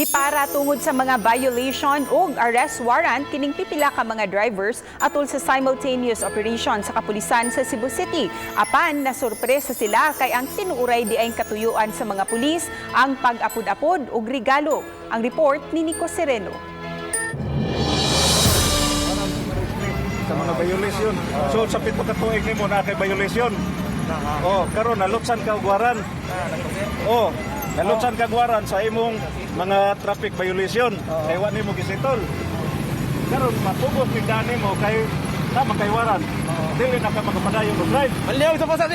Gipara tungod sa mga violation ug arrest warrant kining pipila ka mga drivers atol sa simultaneous operation sa kapulisan sa Cebu City. Apan nasurpresa sila kay ang tinuuray di ay katuyuan sa mga pulis ang pag-apod-apod ug regalo. Ang report ni Nico Sereno. Sa mga violation. So sa pito ka tuig nimo na kay violation. Karon nalutsan ka og waran. Nalutsan ka waran sa imong mga traffic violation. Kay wa nimo gisitol. Karon matubos ni dani mo kay tama kay waran. Dili na ka magpadayon og drive. Maliw sa pasas.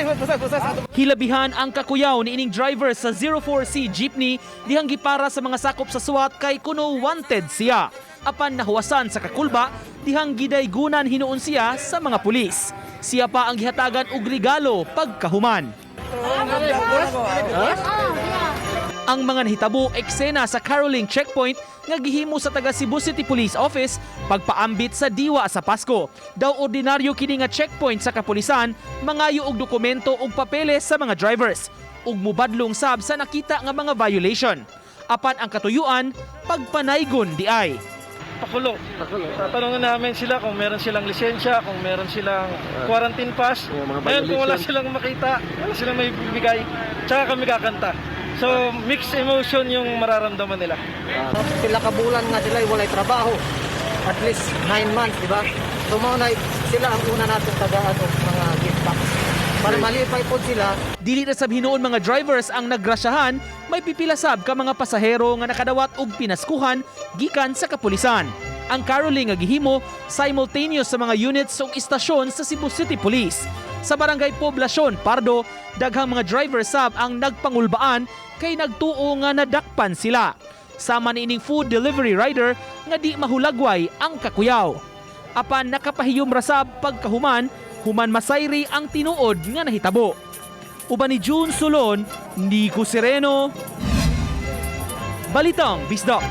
Hilabihan ang kakuyaw ni ining driver sa 04C jeepney dihang gipara sa mga sakop sa SWAT kay kuno wanted siya. Apan nahuwasan sa kakulba dihang gidaygunan hinuon siya sa mga pulis. Siya pa ang gihatagan og regalo pagkahuman. Ang mga nahitabo eksena sa Caroling Checkpoint nga gihimo sa taga Cebu City Police Office pagpaambit sa diwa sa Pasko. Daw ordinaryo kini nga checkpoint sa kapulisan, mangayo og dokumento ug papeles sa mga drivers ug mubadlong sab sa nakita nga mga violation. Apan ang katuyuan pagpanaygon di ay. Pakulo. Tatanungin namin sila kung meron silang lisensya, kung meron silang quarantine pass. Ngayon kung wala silang makita, wala silang may bibigay, tsaka kami kakanta. So mixed emotion yung mararamdaman nila. Sila kabulan nga sila walay trabaho. At least 9 months, di ba? So na sila ang una natin tagaan og mga gift packs. Para malipay po sila. Dili na sab hinuon mga drivers ang nagrasyahan, may pipilasab ka mga pasahero nga nakadawat og pinaskuhan gikan sa kapulisan. Ang caroling nga gihimo simultaneous sa mga units ug istasyon sa Cebu City Police. Sa barangay Poblacion, Pardo, daghang mga driver sab ang nagpangulbaan kay nagtuo nga nadakpan sila. Sama ni ining food delivery rider nga di mahulagway ang kakuyaw. Apan nakapahiyom rasab pagkahuman, human masayri ang tinuod nga nahitabo. Uban ni June Sulon, Nico Sereno, Balitang Bisdak.